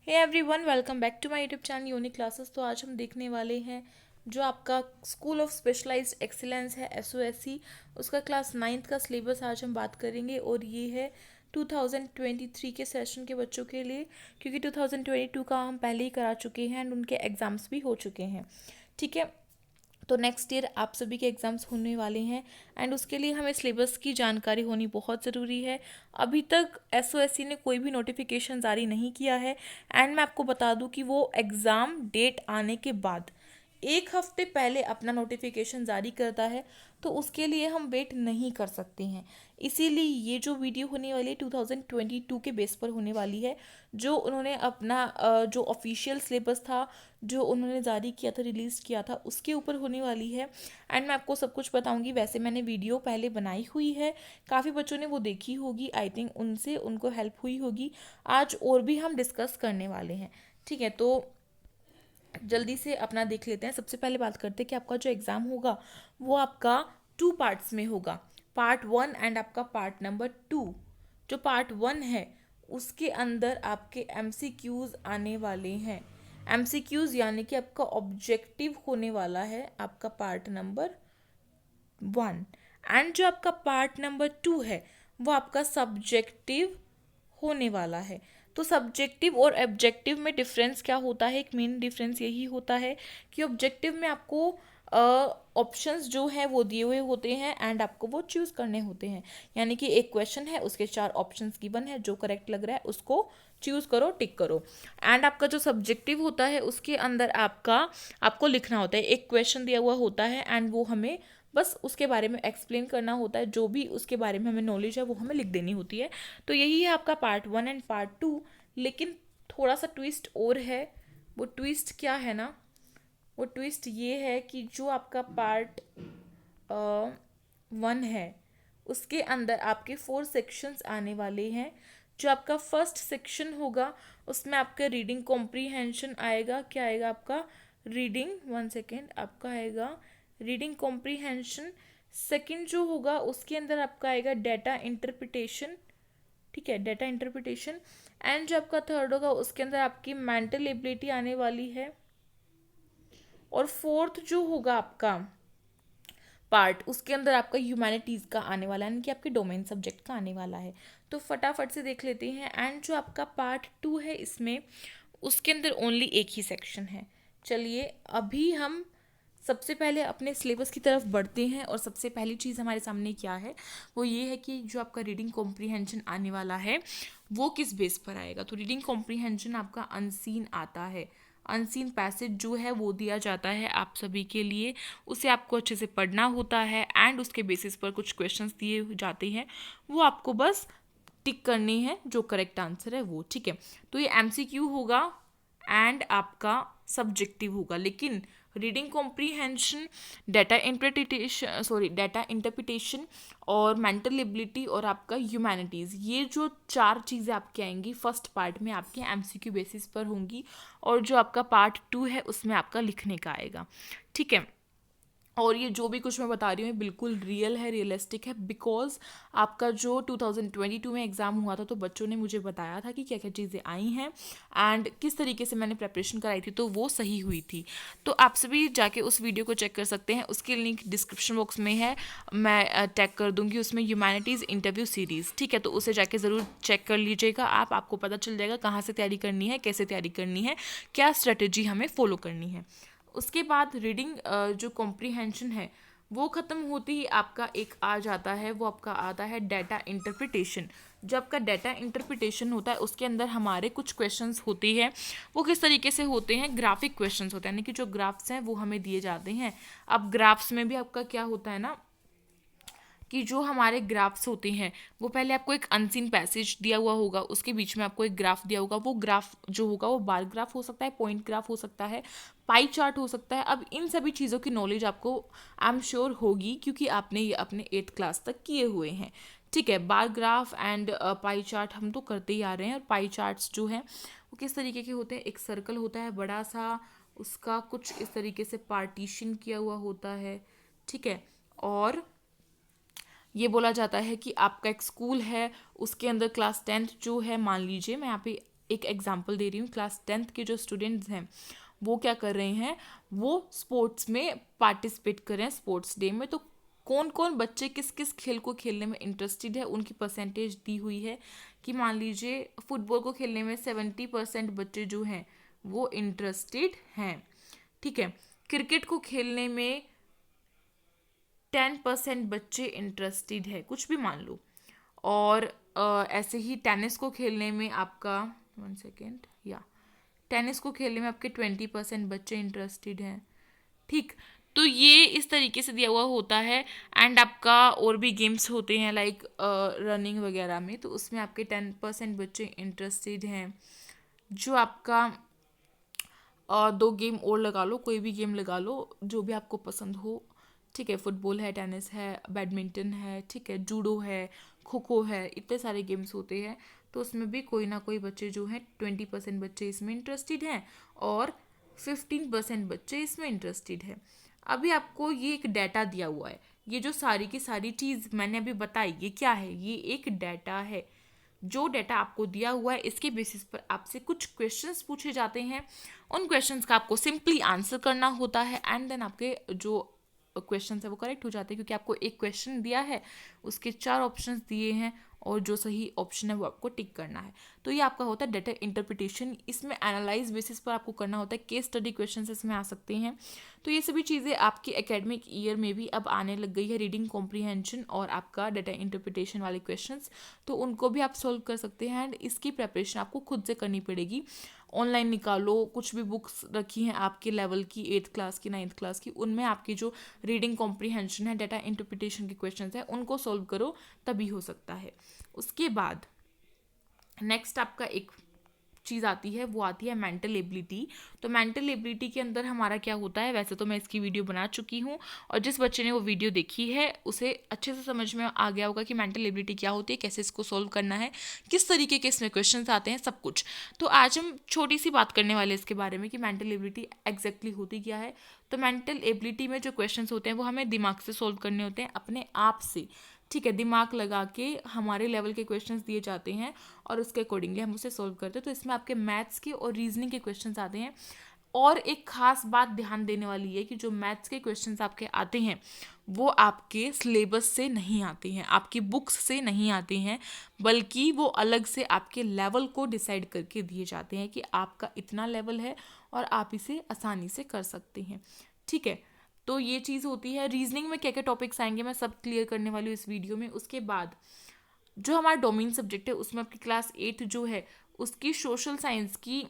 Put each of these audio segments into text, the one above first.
Hey everyone, welcome back to my YouTube channel unique classes. तो आज हम देखने वाले हैं जो आपका स्कूल ऑफ स्पेशलाइज्ड एक्सीलेंस है SOSC, उसका क्लास 9th का सिलेबस आज हम बात करेंगे। और ये है 2023 के सेशन के बच्चों के लिए, क्योंकि 2022 का हम पहले ही करा चुके हैं एंड उनके एग्ज़ाम्स भी हो चुके हैं। ठीक है, तो नेक्स्ट ईयर आप सभी के एग्ज़ाम्स होने वाले हैं एंड उसके लिए हमें सिलेबस की जानकारी होनी बहुत ज़रूरी है। अभी तक SOSC ने कोई भी नोटिफिकेशन जारी नहीं किया है एंड मैं आपको बता दूं कि वो एग्ज़ाम डेट आने के बाद एक हफ्ते पहले अपना नोटिफिकेशन जारी करता है, तो उसके लिए हम वेट नहीं कर सकते हैं। इसीलिए ये जो वीडियो होने वाली है 2022 के बेस पर होने वाली है। जो उन्होंने अपना जो ऑफिशियल सिलेबस था, जो उन्होंने जारी किया था, रिलीज़ किया था, उसके ऊपर होने वाली है एंड मैं आपको सब कुछ बताऊंगी। वैसे मैंने वीडियो पहले बनाई हुई है, काफ़ी बच्चों ने वो देखी होगी, आई थिंक उनसे उनको हेल्प हुई होगी। आज और भी हम डिस्कस करने वाले हैं। ठीक है, तो जल्दी से अपना देख लेते हैं। सबसे पहले बात करते हैं कि आपका जो एग्ज़ाम होगा वो आपका 2 पार्ट्स में होगा, पार्ट 1 एंड आपका पार्ट नंबर 2। जो पार्ट 1 है उसके अंदर आपके MCQs आने वाले हैं। MCQs यानी कि आपका ऑब्जेक्टिव होने वाला है आपका पार्ट नंबर 1। एंड जो आपका पार्ट नंबर 2 है वो आपका सब्जेक्टिव होने वाला है। तो सब्जेक्टिव और ऑब्जेक्टिव में डिफरेंस क्या होता है? एक मेन डिफरेंस यही होता है कि ऑब्जेक्टिव में आपको ऑप्शंस जो है वो दिए हुए होते हैं एंड आपको वो चूज़ करने होते हैं। यानी कि एक क्वेश्चन है, उसके 4 ऑप्शंस गिवन है, जो करेक्ट लग रहा है उसको चूज़ करो, टिक करो। एंड आपका जो सब्जेक्टिव होता है उसके अंदर आपको लिखना होता है। एक क्वेश्चन दिया हुआ होता है एंड वो हमें बस उसके बारे में एक्सप्लेन करना होता है। जो भी उसके बारे में हमें नॉलेज है वो हमें लिख देनी होती है। तो यही है आपका पार्ट 1 एंड पार्ट 2। लेकिन थोड़ा सा ट्विस्ट और है। वो ट्विस्ट क्या है ना, वो ट्विस्ट ये है कि जो आपका पार्ट 1 है उसके अंदर आपके 4 सेक्शंस आने वाले हैं। जो आपका फर्स्ट सेक्शन होगा उसमें आपका रीडिंग कॉम्प्रीहेंशन आएगा। क्या आएगा आपका? रीडिंग, 1 सेकेंड, आपका आएगा रीडिंग कॉम्प्रीहेंशन। सेकंड जो होगा उसके अंदर आपका आएगा डेटा इंटरप्रिटेशन। ठीक है, डेटा इंटरप्रिटेशन। एंड जो आपका थर्ड होगा उसके अंदर आपकी मेंटल एबिलिटी आने वाली है। और फोर्थ जो होगा आपका पार्ट, उसके अंदर आपका ह्यूमैनिटीज़ का आने वाला है, यानी कि आपके डोमेन सब्जेक्ट का आने वाला है। तो फटाफट से देख लेते हैं। एंड जो आपका पार्ट 2 है इसमें, उसके अंदर ओनली एक ही सेक्शन है। चलिए अभी हम सबसे पहले अपने सिलेबस की तरफ बढ़ते हैं। और सबसे पहली चीज़ हमारे सामने क्या है, वो ये है कि जो आपका रीडिंग कॉम्प्रीहेंशन आने वाला है वो किस बेस पर आएगा। तो रीडिंग कॉम्प्रीहेंशन आपका अनसीन आता है। अनसीन पैसेज जो है वो दिया जाता है आप सभी के लिए, उसे आपको अच्छे से पढ़ना होता है एंड उसके बेसिस पर कुछ क्वेश्चंस दिए जाते हैं, वो आपको बस टिक करनी है जो करेक्ट आंसर है वो। ठीक है, तो ये MCQ होगा एंड आपका सब्जेक्टिव होगा। लेकिन रीडिंग कॉम्प्रीहेंशन, डेटा इंटरप्रिटेशन और मेंटल एबिलिटी और आपका ह्यूमैनिटीज़, ये जो 4 चीज़ें आपके आएंगी फर्स्ट पार्ट में, आपके MCQ बेसिस पर होंगी। और जो आपका पार्ट 2 है उसमें आपका लिखने का आएगा। ठीक है, और ये जो भी कुछ मैं बता रही हूँ ये बिल्कुल रियल है, रियलिस्टिक है। बिकॉज आपका जो 2022 में एग्ज़ाम हुआ था तो बच्चों ने मुझे बताया था कि क्या क्या चीज़ें आई हैं एंड किस तरीके से मैंने प्रेपरेशन कराई थी, तो वो सही हुई थी। तो आप सभी जाके उस वीडियो को चेक कर सकते हैं, उसकी लिंक डिस्क्रिप्शन बॉक्स में है, मैं टैग कर दूंगी उसमें, ह्यूमैनिटीज़ इंटरव्यू सीरीज़। ठीक है, तो उसे जाके ज़रूर चेक कर लीजिएगा आपको पता चल जाएगा कहाँ से तैयारी करनी है, कैसे तैयारी करनी है, क्या स्ट्रेटेजी हमें फॉलो करनी है। उसके बाद रीडिंग जो कॉम्प्रीहेंशन है वो ख़त्म होती ही आपका एक आ जाता है, वो आपका आता है डेटा इंटरप्रिटेशन। जब आपका डेटा इंटरप्रिटेशन होता है उसके अंदर हमारे कुछ क्वेश्चंस होते हैं। वो किस तरीके से होते हैं? ग्राफिक क्वेश्चंस होते हैं, यानी कि जो ग्राफ्स हैं वो हमें दिए जाते हैं। अब ग्राफ्स में भी आपका क्या होता है ना कि जो हमारे ग्राफ्स होते हैं वो पहले आपको एक अनसीन पैसेज दिया हुआ होगा, उसके बीच में आपको एक ग्राफ दिया होगा। वो ग्राफ जो होगा वो बार ग्राफ हो सकता है, पॉइंट ग्राफ हो सकता है, पाई चार्ट हो सकता है। अब इन सभी चीज़ों की नॉलेज आपको आई एम श्योर होगी क्योंकि आपने ये अपने 8th क्लास तक किए हुए हैं। ठीक है, bar graph and pie chart हम तो करते ही आ रहे हैं। और पाई चार्ट्स जो हैं वो किस तरीके के होते हैं? एक सर्कल होता है बड़ा सा, उसका कुछ इस तरीके से पार्टीशन किया हुआ होता है। ठीक है, और ये बोला जाता है कि आपका एक स्कूल है, उसके अंदर क्लास 10th जो है, मान लीजिए मैं यहाँ पे एक एग्जांपल दे रही हूँ, क्लास 10th के जो स्टूडेंट्स हैं वो क्या कर रहे हैं, वो स्पोर्ट्स में पार्टिसिपेट कर रहे हैं स्पोर्ट्स डे में। तो कौन कौन बच्चे किस किस खेल को खेलने में इंटरेस्टेड है उनकी परसेंटेज दी हुई है कि मान लीजिए फुटबॉल को खेलने में 70% बच्चे जो हैं वो इंटरेस्टेड हैं, ठीक है। क्रिकेट को खेलने में 10% बच्चे इंटरेस्टेड है, कुछ भी मान लो। और ऐसे ही टेनिस को खेलने में आपका 1 सेकेंड, या टेनिस को खेलने में आपके 20% बच्चे इंटरेस्टेड हैं, ठीक। तो ये इस तरीके से दिया हुआ होता है। एंड आपका और भी गेम्स होते हैं लाइक रनिंग वगैरह में, तो उसमें आपके 10% बच्चे इंटरेस्टेड हैं। जो आपका 2 गेम और लगा लो, कोई भी गेम लगा लो जो भी आपको पसंद हो, ठीक है। फुटबॉल है, टेनिस है, बैडमिंटन है, ठीक है, जूडो है, खो खो है, इतने सारे गेम्स होते हैं। तो उसमें भी कोई ना कोई बच्चे जो हैं 20% बच्चे इसमें इंटरेस्टेड हैं और 15% बच्चे इसमें इंटरेस्टेड है। अभी आपको ये एक डाटा दिया हुआ है, ये जो सारी की सारी चीज़ मैंने अभी बताई ये क्या है, ये एक डाटा है। जो डाटा आपको दिया हुआ है इसके बेसिस पर आपसे कुछ क्वेश्चंस पूछे जाते हैं, उन क्वेश्चंस का आपको सिंपली आंसर करना होता है एंड देन आपके जो क्वेश्चन है वो करेक्ट हो जाते हैं, क्योंकि आपको एक क्वेश्चन दिया है, उसके 4 ऑप्शंस दिए हैं और जो सही ऑप्शन है वो आपको टिक करना है। तो ये आपका होता है डाटा इंटरप्रिटेशन। इसमें एनालाइज बेसिस पर आपको करना होता है, केस स्टडी क्वेश्चन इसमें आ सकते हैं। तो ये सभी चीज़ें आपकी एकेडमिक ईयर में भी अब आने लग गई है, रीडिंग कॉम्प्रीहेंशन और आपका डाटा इंटरप्रिटेशन वाले क्वेश्चंस, तो उनको भी आप सॉल्व कर सकते हैं। एंड इसकी प्रेपरेशन आपको खुद से करनी पड़ेगी, ऑनलाइन निकालो, कुछ भी बुक्स रखी हैं आपके लेवल की 8th क्लास की 9th क्लास की, उनमें आपकी जो रीडिंग कॉम्प्रीहेंशन है, डाटा इंटरप्रिटेशन के क्वेश्चंस है, उनको सॉल्व करो, तभी हो सकता है। उसके बाद नेक्स्ट आपका एक चीज़ आती है, वो आती है मेंटल एबिलिटी। तो मेंटल एबिलिटी के अंदर हमारा क्या होता है, वैसे तो मैं इसकी वीडियो बना चुकी हूँ और जिस बच्चे ने वो वीडियो देखी है उसे अच्छे से समझ में आ गया होगा कि मेंटल एबिलिटी क्या होती है, कैसे इसको सॉल्व करना है, किस तरीके के इसमें क्वेश्चंस आते हैं, सब कुछ। तो आज हम छोटी सी बात करने वाले इसके बारे में कि मेंटल एबिलिटी एग्जैक्टली होती क्या है। तो मेंटल एबिलिटी में जो क्वेश्चंस होते हैं वो हमें दिमाग से सॉल्व करने होते हैं, अपने आप से, ठीक है। दिमाग लगा के हमारे लेवल के क्वेश्चंस दिए जाते हैं और उसके अकॉर्डिंगली हम उसे सॉल्व करते हैं। तो इसमें आपके मैथ्स के और रीजनिंग के क्वेश्चंस आते हैं। और एक खास बात ध्यान देने वाली है कि जो मैथ्स के क्वेश्चंस आपके आते हैं वो आपके सिलेबस से नहीं आते हैं, आपकी बुक्स से नहीं आते हैं, बल्कि वो अलग से आपके लेवल को डिसाइड करके दिए जाते हैं कि आपका इतना लेवल है और आप इसे आसानी से कर सकते हैं, ठीक है। तो ये चीज़ होती है। रीजनिंग में क्या क्या टॉपिक्स आएंगे मैं सब क्लियर करने वाली हूँ इस वीडियो में। उसके बाद जो हमारा डोमेन सब्जेक्ट है उसमें आपकी क्लास 8 जो है उसकी सोशल साइंस की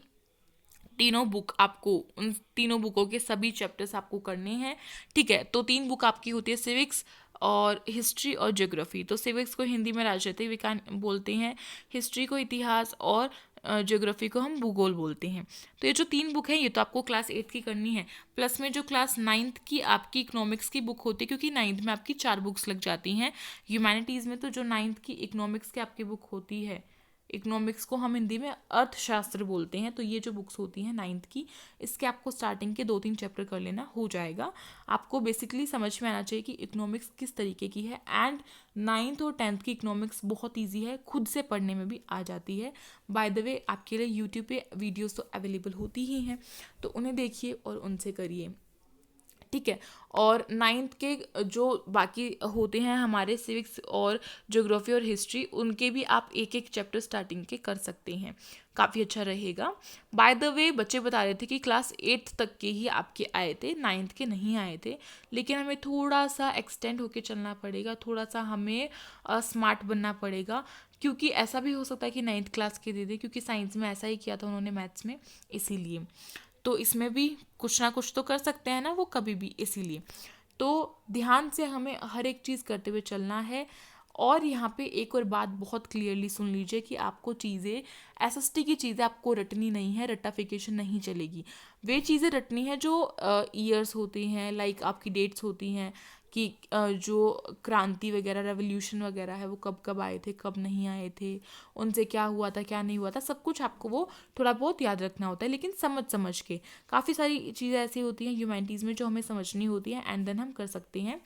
तीनों बुक, आपको उन तीनों बुकों के सभी चैप्टर्स आपको करने हैं, ठीक है। तो 3 बुक आपकी होती है, सिविक्स और हिस्ट्री और ज्योग्राफी। तो सिविक्स को हिंदी में राजनीति विज्ञान बोलते हैं, हिस्ट्री को इतिहास और ज्योग्राफी को हम भूगोल बोलते हैं। तो ये जो 3 बुक है ये तो आपको क्लास 8 की करनी है। प्लस में जो क्लास 9th की आपकी इकोनॉमिक्स की बुक होती है, क्योंकि 9th में आपकी 4 बुक्स लग जाती हैं ह्यूमैनिटीज़ में। तो जो 9th की इकोनॉमिक्स की आपकी बुक होती है, इकोनॉमिक्स को हम हिंदी में अर्थशास्त्र बोलते हैं, तो ये जो बुक्स होती हैं 9th की, इसके आपको स्टार्टिंग के 2-3 चैप्टर कर लेना हो जाएगा। आपको बेसिकली समझ में आना चाहिए कि इकोनॉमिक्स किस तरीके की है। एंड 9th और 10th की इकोनॉमिक्स बहुत ईजी है, खुद से पढ़ने में भी आ जाती है। बाय द वे आपके लिए यूट्यूब पे वीडियोस तो अवेलेबल होती ही हैं, तो उन्हें देखिए और उनसे करिए, ठीक है। और 9th के जो बाकी होते हैं हमारे सिविक्स और ज्योग्राफी और हिस्ट्री, उनके भी आप एक एक चैप्टर स्टार्टिंग के कर सकते हैं, काफ़ी अच्छा रहेगा। बाय द वे बच्चे बता रहे थे कि क्लास 8 तक के ही आपके आए थे, 9th के नहीं आए थे, लेकिन हमें थोड़ा सा एक्सटेंड होके चलना पड़ेगा, थोड़ा सा हमें स्मार्ट बनना पड़ेगा, क्योंकि ऐसा भी हो सकता है कि 9th क्लास के दे दे, क्योंकि साइंस में ऐसा ही किया था उन्होंने मैथ्स में, इसीलिए। तो इसमें भी कुछ ना कुछ तो कर सकते हैं ना वो कभी भी, इसीलिए। तो ध्यान से हमें हर एक चीज़ करते हुए चलना है। और यहाँ पे एक और बात बहुत क्लियरली सुन लीजिए कि आपको चीज़ें एसएसटी की चीज़ें आपको रटनी नहीं है, रट्टाफिकेशन नहीं चलेगी। वे चीज़ें रटनी है जो ईयर्स होती हैं, लाइक आपकी डेट्स होती हैं कि जो क्रांति वगैरह, रेवोल्यूशन वगैरह है वो कब कब आए थे, कब नहीं आए थे, उनसे क्या हुआ था क्या नहीं हुआ था, सब कुछ आपको वो थोड़ा बहुत याद रखना होता है, लेकिन समझ समझ के। काफ़ी सारी चीज़ें ऐसी होती हैं ह्यूमैनिटीज़ में जो हमें समझनी होती है एंड देन हम कर सकते हैं।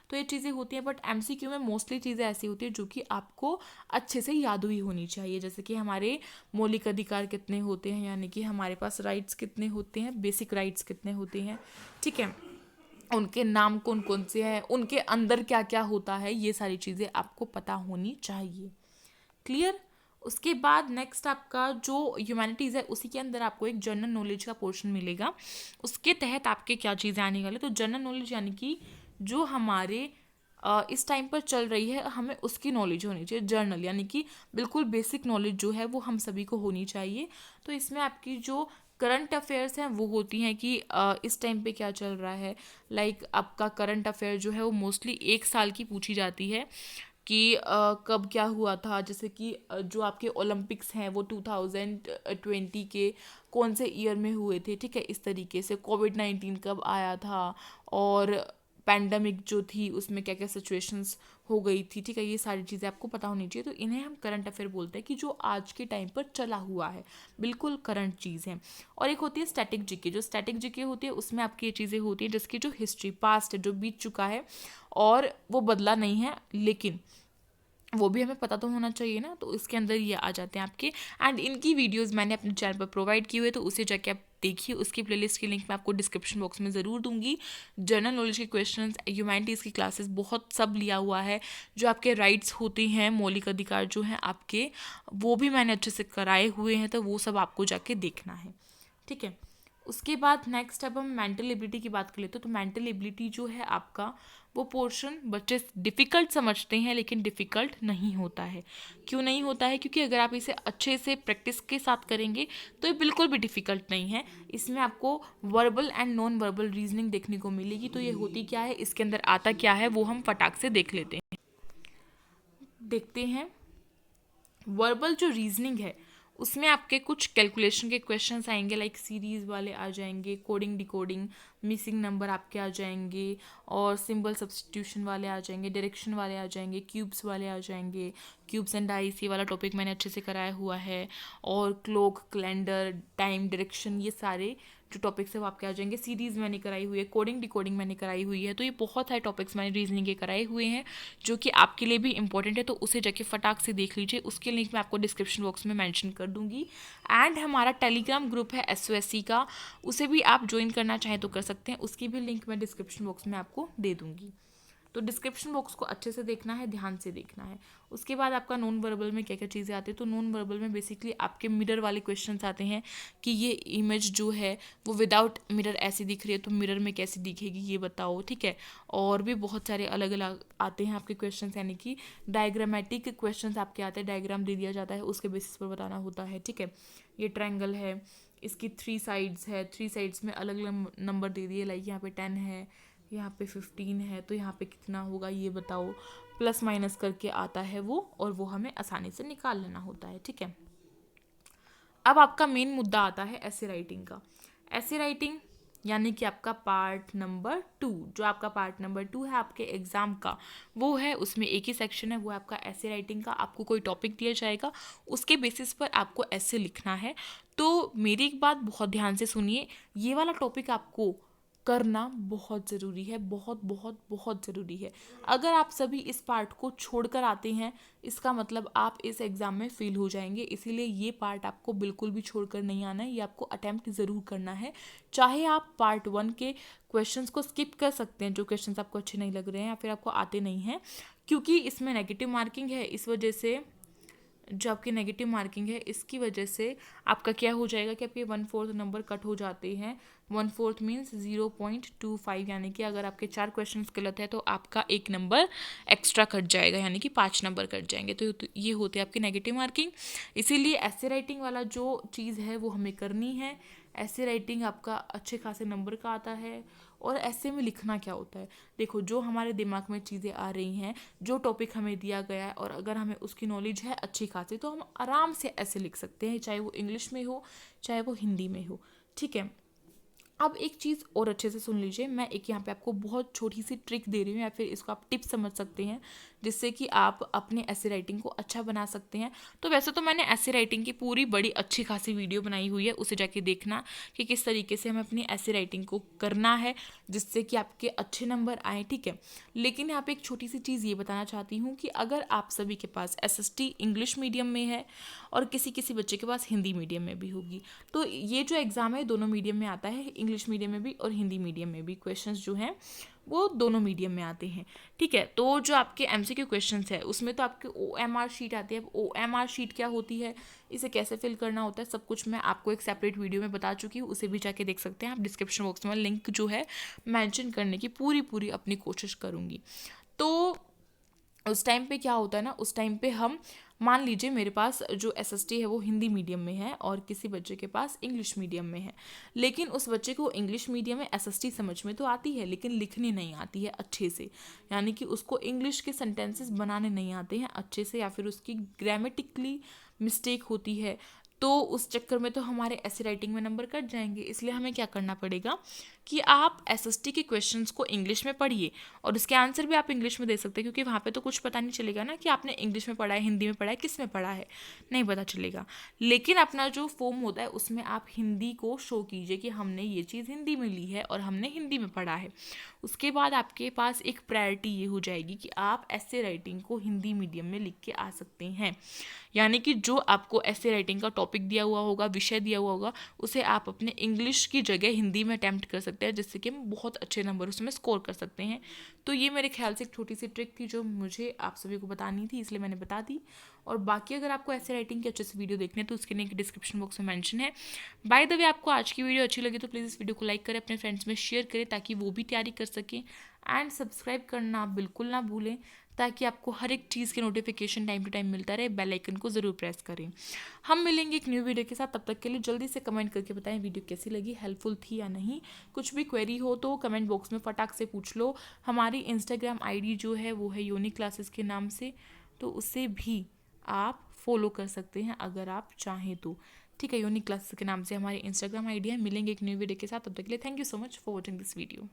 तो ये चीज़ें होती हैं, बट MCQ में मोस्टली चीज़ें ऐसी होती है जो कि आपको अच्छे से याद हुई होनी चाहिए, जैसे कि हमारे मौलिक अधिकार कितने होते हैं, यानी कि हमारे पास राइट्स कितने होते हैं, बेसिक राइट्स कितने होते हैं, ठीक है, उनके नाम कौन कौन से हैं, उनके अंदर क्या क्या होता है, ये सारी चीज़ें आपको पता होनी चाहिए। क्लियर। उसके बाद नेक्स्ट आपका जो ह्यूमैनिटीज़ है उसी के अंदर आपको एक जनरल नॉलेज का पोर्शन मिलेगा। उसके तहत आपके क्या चीज़ें आने वाली, तो जनरल नॉलेज यानी कि जो हमारे इस टाइम पर चल रही है हमें उसकी नॉलेज होनी चाहिए। जर्नल यानी कि बिल्कुल बेसिक नॉलेज जो है वो हम सभी को होनी चाहिए। तो इसमें आपकी जो करंट अफेयर्स हैं वो होती हैं कि इस टाइम पे क्या चल रहा है, लाइक आपका करंट अफेयर जो है वो मोस्टली 1 साल की पूछी जाती है कि कब क्या हुआ था, जैसे कि जो आपके ओलंपिक्स हैं वो 2020 के कौन से ईयर में हुए थे, ठीक है, इस तरीके से कोविड-19 कब आया था, और पैंडमिक जो थी उसमें क्या क्या सिचुएशंस हो गई थी, ठीक है, ये सारी चीज़ें आपको पता होनी चाहिए। तो इन्हें हम करंट अफेयर बोलते हैं कि जो आज के टाइम पर चला हुआ है, बिल्कुल करंट चीज़ है। और एक होती है स्टैटिक जीके। जो स्टैटिक जीके होती है उसमें आपकी ये चीज़ें होती हैं जिसकी जो हिस्ट्री पास्ट है, जो बीत चुका है और वो बदला नहीं है, लेकिन वो भी हमें पता तो होना चाहिए ना, तो इसके अंदर ये आ जाते हैं आपके। एंड इनकी वीडियोस मैंने अपने चैनल पर प्रोवाइड की हुई है, तो उसे जाके आप देखिए। उसकी प्लेलिस्ट की लिंक मैं आपको डिस्क्रिप्शन बॉक्स में ज़रूर दूंगी। जनरल नॉलेज के क्वेश्चंस, ह्यूमैनिटीज़ की क्लासेस बहुत सब लिया हुआ है। जो आपके राइट्स होते हैं, मौलिक अधिकार जो हैं आपके, वो भी मैंने अच्छे से कराए हुए हैं, तो वो सब आपको जाके देखना है, ठीक है। उसके बाद नेक्स्ट अब हम मेंटल एबिलिटी की बात कर लेते हैं। तो मेंटल एबिलिटी जो है आपका, वो पोर्शन बच्चे डिफ़िकल्ट समझते हैं लेकिन डिफ़िकल्ट नहीं होता है। क्यों नहीं होता है? क्योंकि अगर आप इसे अच्छे से प्रैक्टिस के साथ करेंगे तो ये बिल्कुल भी डिफ़िकल्ट नहीं है। इसमें आपको verbal and non verbal reasoning देखने को मिलेगी। तो ये होती क्या है, इसके अंदर आता क्या है, वो हम फटाक से देख लेते हैं। देखते हैं वर्बल जो रीजनिंग है उसमें आपके कुछ कैलकुलेशन के क्वेश्चंस आएंगे, लाइक सीरीज वाले आ जाएंगे, कोडिंग डिकोडिंग, मिसिंग नंबर आपके आ जाएंगे, और सिंबल सब्स्टिट्यूशन वाले आ जाएंगे, डायरेक्शन वाले आ जाएंगे, क्यूब्स वाले आ जाएंगे। क्यूब्स एंड डाइस ये वाला टॉपिक मैंने अच्छे से कराया हुआ है, और क्लॉक, कैलेंडर, टाइम, डायरेक्शन, ये सारे जो टॉपिक्स है वो आपके आ जाएंगे। सीरीज़ मैंने कराई हुई है, कोडिंग डिकोडिंग मैंने कराई हुई है। तो ये बहुत सारे टॉपिक्स मैंने रीजनिंग के कराए हुए हैं जो कि आपके लिए भी इंपॉर्टेंट है, तो उसे जाके फटाक से देख लीजिए। उसके लिंक मैं आपको डिस्क्रिप्शन बॉक्स में मेंशन कर दूंगी। एंड हमारा टेलीग्राम ग्रुप है SOSC का, उसे भी आप ज्वाइन करना चाहें तो कर सकते हैं। उसकी भी लिंक मैं डिस्क्रिप्शन बॉक्स में आपको दे दूंगी। तो डिस्क्रिप्शन बॉक्स को अच्छे से देखना है, ध्यान से देखना है। उसके बाद आपका नॉन वर्बल में क्या क्या चीज़ें आती है, तो नॉन वर्बल में बेसिकली आपके मिरर वाले क्वेश्चंस आते हैं कि ये इमेज जो है वो विदाउट मिरर ऐसी दिख रही है, तो मिरर में कैसी दिखेगी ये बताओ, ठीक है। और भी बहुत सारे अलग अलग आते हैं आपके क्वेश्चंस, यानी कि डायग्रामेटिक क्वेश्चंस आपके आते हैं। डायग्राम दे दिया जाता है, उसके बेसिस पर बताना होता है, ठीक है। ये ट्रायंगल है, इसकी 3 साइड्स है, 3 साइड्स में अलग अलग नंबर दे दिए, लाइक यहाँ पे 10 है, यहाँ पे 15 है, तो यहाँ पे कितना होगा ये बताओ। प्लस माइनस करके आता है वो, और वो हमें आसानी से निकाल लेना होता है, ठीक है। अब आपका मेन मुद्दा आता है ऐसे राइटिंग का। ऐसे राइटिंग यानी कि आपका पार्ट नंबर 2, जो आपका पार्ट नंबर 2 है आपके एग्जाम का, वो है, उसमें एक ही सेक्शन है, वो है आपका ऐसे राइटिंग का। आपको कोई टॉपिक दिया जाएगा, उसके बेसिस पर आपको ऐसे लिखना है। तो मेरी एक बात बहुत ध्यान से सुनिए, ये वाला टॉपिक आपको करना बहुत ज़रूरी है, बहुत बहुत बहुत ज़रूरी है। अगर आप सभी इस पार्ट को छोड़कर आते हैं, इसका मतलब आप इस एग्ज़ाम में फेल हो जाएंगे। इसीलिए ये पार्ट आपको बिल्कुल भी छोड़कर नहीं आना है, ये आपको अटैम्प्ट ज़रूर करना है। चाहे आप पार्ट 1 के क्वेश्चंस को स्किप कर सकते हैं, जो क्वेश्चंस आपको अच्छे नहीं लग रहे हैं या फिर आपको आते नहीं हैं, क्योंकि इसमें नेगेटिव मार्किंग है। इस वजह से जो आपकी नेगेटिव मार्किंग है, इसकी वजह से आपका क्या हो जाएगा कि आपके 1/4 नंबर कट हो जाते हैं। 1/4 मीन्स 0.25, यानी कि अगर आपके 4 क्वेश्चन गलत है तो आपका 1 नंबर एक्स्ट्रा कट जाएगा, यानी कि 5 नंबर कट जाएंगे। तो ये होती है आपकी नेगेटिव मार्किंग। इसीलिए ऐसे राइटिंग वाला जो चीज़ है वो हमें करनी है। ऐसे राइटिंग आपका अच्छे खासे नंबर का आता है। और ऐसे में लिखना क्या होता है, देखो, जो हमारे दिमाग में चीज़ें आ रही हैं, जो टॉपिक हमें दिया गया है, और अगर हमें उसकी नॉलेज है अच्छी खासी, तो हम आराम से ऐसे लिख सकते हैं, चाहे वो इंग्लिश में हो चाहे वो हिंदी में हो, ठीक है। अब एक चीज़ और अच्छे से सुन लीजिए, मैं एक यहाँ पे आपको बहुत छोटी सी ट्रिक दे रही हूँ, या फिर इसको आप टिप समझ सकते हैं, जिससे कि आप अपने ऐसे राइटिंग को अच्छा बना सकते हैं। तो वैसे तो मैंने ऐसे राइटिंग की पूरी बड़ी अच्छी खासी वीडियो बनाई हुई है, उसे जाके देखना कि किस तरीके से हमें अपनी ऐसे राइटिंग को करना है जिससे कि आपके अच्छे नंबर आए, ठीक है। लेकिन यहाँ पे एक छोटी सी चीज़ ये बताना चाहती हूँ कि अगर आप सभी के पास SST इंग्लिश मीडियम में है और किसी किसी बच्चे के पास हिंदी मीडियम में भी होगी, तो ये जो एग्ज़ाम है दोनों मीडियम में आता है, इंग्लिश मीडियम में भी और हिंदी मीडियम में भी। क्वेश्चंस जो हैं वो दोनों मीडियम में आते हैं, ठीक है। तो जो आपके MCQ क्वेश्चंस है उसमें तो आपके OMR शीट आती है। अब OMR शीट क्या होती है, इसे कैसे फिल करना होता है, सब कुछ मैं आपको एक सेपरेट वीडियो में बता चुकी हूँ, उसे भी जाके देख सकते हैं आप। डिस्क्रिप्शन बॉक्स में लिंक जो है मेंशन करने की पूरी अपनी कोशिश करूँगी। तो उस टाइम पे क्या होता है ना, उस टाइम पे हम मान लीजिए मेरे पास जो SST है वो हिंदी मीडियम में है और किसी बच्चे के पास इंग्लिश मीडियम में है, लेकिन उस बच्चे को इंग्लिश मीडियम में SST समझ में तो आती है लेकिन लिखनी नहीं आती है अच्छे से, यानी कि उसको इंग्लिश के सेंटेंसेस बनाने नहीं आते हैं अच्छे से, या फिर उसकी ग्रामेटिकली मिस्टेक होती है। तो उस चक्कर में तो हमारे ऐसे राइटिंग में नंबर कट जाएंगे। इसलिए हमें क्या करना पड़ेगा कि आप SST के क्वेश्चंस को इंग्लिश में पढ़िए और उसके आंसर भी आप इंग्लिश में दे सकते हैं, क्योंकि वहाँ पे तो कुछ पता नहीं चलेगा ना कि आपने इंग्लिश में पढ़ा है, हिंदी में पढ़ा है, किस में पढ़ा है, नहीं पता चलेगा। लेकिन अपना जो फॉर्म होता है उसमें आप हिंदी को शो कीजिए कि हमने ये चीज़ हिंदी में ली है और हमने हिंदी में पढ़ा है। उसके बाद आपके पास एक प्रायोरिटी ये हो जाएगी कि आप ऐसे राइटिंग को हिंदी मीडियम में लिख के आ सकते हैं, यानी कि जो आपको ऐसे राइटिंग का टॉपिक दिया हुआ होगा, विषय दिया हुआ होगा, उसे आप अपने इंग्लिश की जगह हिंदी में अटैम्प्ट कर सकते हैं, जिससे कि हम बहुत अच्छे नंबर उसमें स्कोर कर सकते हैं। तो ये मेरे ख्याल से एक छोटी सी ट्रिक थी जो मुझे आप सभी को बतानी थी, इसलिए मैंने बता दी। और बाकी अगर आपको ऐसे राइटिंग की अच्छे से वीडियो देखने तो उसके लिंक डिस्क्रिप्शन बॉक्स में मेंशन है। बाय द वे, आपको आज की वीडियो अच्छी लगी तो प्लीज़ इस वीडियो को लाइक करें, अपने फ्रेंड्स में शेयर करें ताकि वो भी तैयारी कर सकें, एंड सब्सक्राइब करना बिल्कुल ना भूलें ताकि आपको हर एक चीज़ के नोटिफिकेशन टाइम टू टाइम मिलता रहे। बेल आइकन को ज़रूर प्रेस करें। हम मिलेंगे एक न्यू वीडियो के साथ, तब तक के लिए जल्दी से कमेंट करके बताएं वीडियो कैसी लगी, हेल्पफुल थी या नहीं। कुछ भी क्वेरी हो तो कमेंट बॉक्स में फटाक से पूछ लो। हमारी इंस्टाग्राम ID जो है वो है यूनिक क्लासेस के नाम से, तो उसे भी आप फॉलो कर सकते हैं अगर आप चाहें तो, ठीक है। यूनिक क्लासेस के नाम से हमारी इंस्टाग्राम ID है। मिलेंगे एक न्यू वीडियो के साथ, तब तक के लिए thank you so much for watching this video.